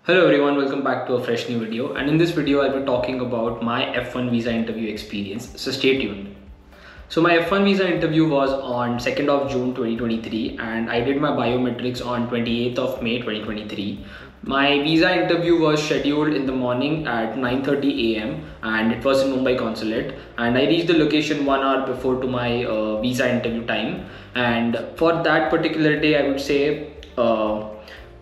Hello everyone, welcome back to a fresh new video, and in this video I'll be talking about my F1 visa interview experience, so stay tuned. So my F1 visa interview was on 2nd of June 2023 and I did my biometrics on 28th of May 2023. My visa interview was scheduled in the morning at 9:30 a.m. and it was in Mumbai Consulate, and I reached the location 1 hour before to my visa interview time. And for that particular day, I would say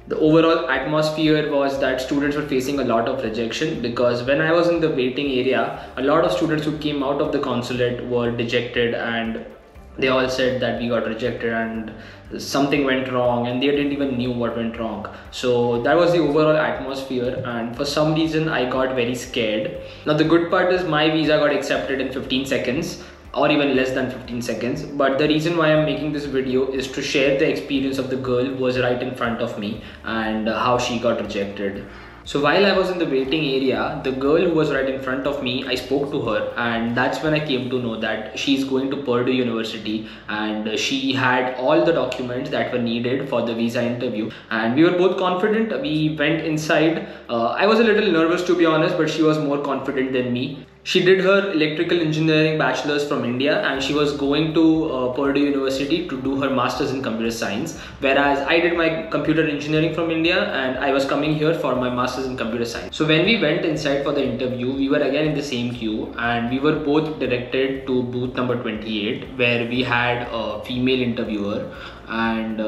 the overall atmosphere was that students were facing a lot of rejection, because when I was in the waiting area, a lot of students who came out of the consulate were dejected and they all said that we got rejected and something went wrong, and they didn't even knew what went wrong. So that was the overall atmosphere, and for some reason I got very scared. Now the good part is my visa got accepted in 15 seconds or even less than 15 seconds. But the reason why I'm making this video is to share the experience of the girl who was right in front of me and how she got rejected. So while I was in the waiting area, the girl who was right in front of me, I spoke to her, and that's when I came to know that she's going to Purdue University and she had all the documents that were needed for the visa interview. And we were both confident. We went inside. I was a little nervous, to be honest, but she was more confident than me. She did her electrical engineering bachelor's from India and she was going to Purdue University to do her master's in computer science, whereas I did my computer engineering from India and I was coming here for my master's in computer science. So when we went inside for the interview, we were again in the same queue and we were both directed to booth number 28, where we had a female interviewer. And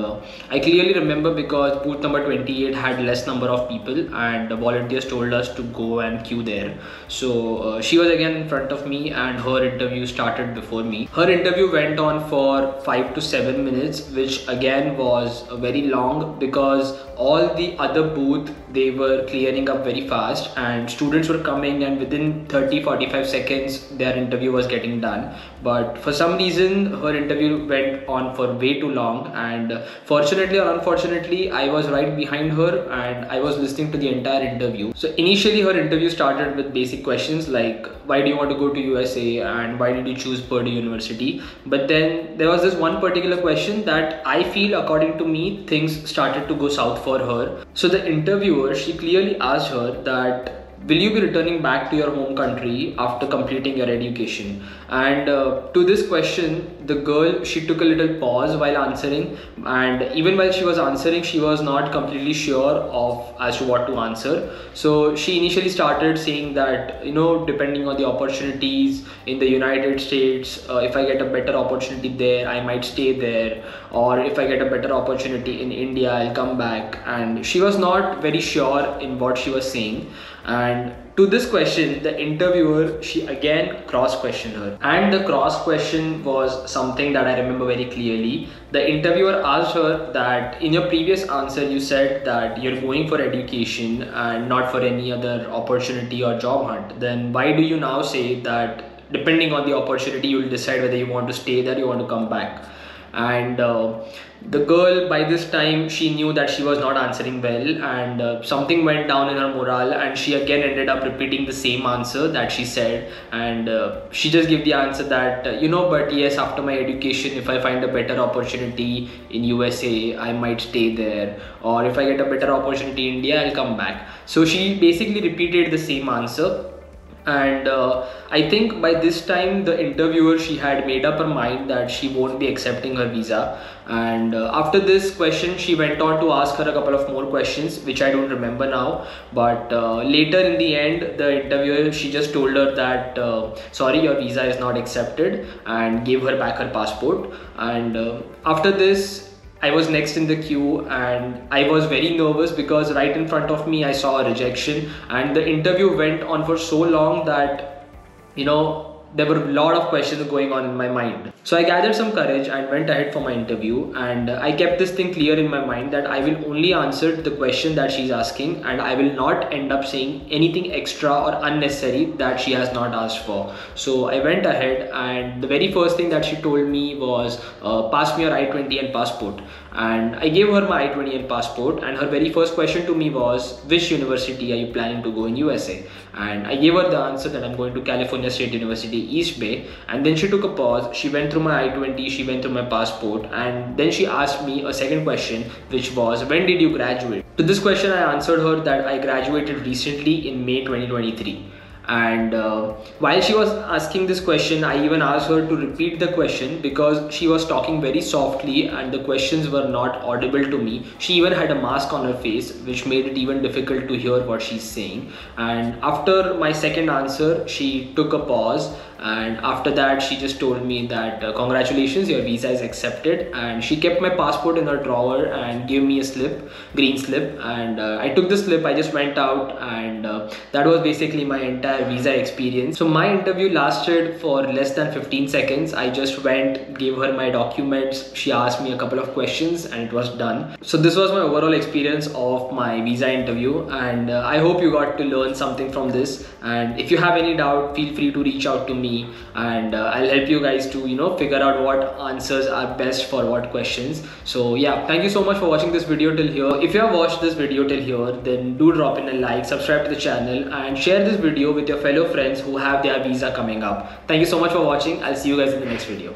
I clearly remember because booth number 28 had less number of people and the volunteers told us to go and queue there. So she was again in front of me and her interview started before me. Her interview went on for 5 to 7 minutes, which again was very long because all the other booth, they were clearing up very fast and students were coming, and within 30-45 seconds their interview was getting done. But for some reason her interview went on for way too long, and fortunately or unfortunately I was right behind her and I was listening to the entire interview. So initially her interview started with basic questions like, why do you want to go to USA and why did you choose Purdue University? But then there was this one particular question that I feel, according to me, things started to go south for her. So the interviewer, she clearly asked her that, will you be returning back to your home country after completing your education? And to this question, the girl, she took a little pause while answering, and even while she was answering, she was not completely sure of as to what to answer. So she initially started saying that, depending on the opportunities in the United States, if I get a better opportunity there, I might stay there, or if I get a better opportunity in India, I'll come back. And she was not very sure in what she was saying. And to this question, the interviewer, she again cross-questioned her. And the cross-question was something that I remember very clearly. The interviewer asked her that, in your previous answer, you said that you're going for education and not for any other opportunity or job hunt. Then why do you now say that depending on the opportunity, you'll decide whether you want to stay there or you want to come back? And the girl, by this time, she knew that she was not answering well, and something went down in her morale, and she again ended up repeating the same answer that she said. And she just gave the answer that, but yes, after my education, if I find a better opportunity in USA, I might stay there, or if I get a better opportunity in India, I'll come back. So she basically repeated the same answer. And I think by this time the interviewer, she had made up her mind that she won't be accepting her visa. And after this question, she went on to ask her a couple of more questions, which I don't remember now. But later in the end, the interviewer, she just told her that, sorry, your visa is not accepted, and gave her back her passport. And after this, I was next in the queue and I was very nervous because right in front of me I saw a rejection, and the interview went on for so long that, there were a lot of questions going on in my mind. So I gathered some courage and went ahead for my interview, and I kept this thing clear in my mind that I will only answer the question that she's asking and I will not end up saying anything extra or unnecessary that she has not asked for. So I went ahead, and the very first thing that she told me was, pass me your I-20 and passport. And I gave her my I-20 and passport, and her very first question to me was, which university are you planning to go in USA? And I gave her the answer that I'm going to California State University East Bay. And then she took a pause, she went through through my I-20, she went through my passport, and then she asked me a second question, which was, when did you graduate? To this question, I answered her that I graduated recently in May 2023. And while she was asking this question, I even asked her to repeat the question because she was talking very softly and the questions were not audible to me. She even had a mask on her face, which made it even difficult to hear what she's saying. And after my second answer, she took a pause, and after that she just told me that congratulations, your visa is accepted. And she kept my passport in her drawer and gave me a slip, green slip, and I took the slip. I just went out, and that was basically my entire visa experience. So my interview lasted for less than 15 seconds. I just went, gave her my documents, she asked me a couple of questions, and it was done. So this was my overall experience of my visa interview, and I hope you got to learn something from this. And if you have any doubt, feel free to reach out to me, and I'll help you guys to figure out what answers are best for what questions. So yeah, thank you so much for watching this video till here. If you have watched this video till here, then do drop in a like, subscribe to the channel, and share this video with your fellow friends who have their visa coming up. Thank you so much for watching. I'll see you guys in the next video.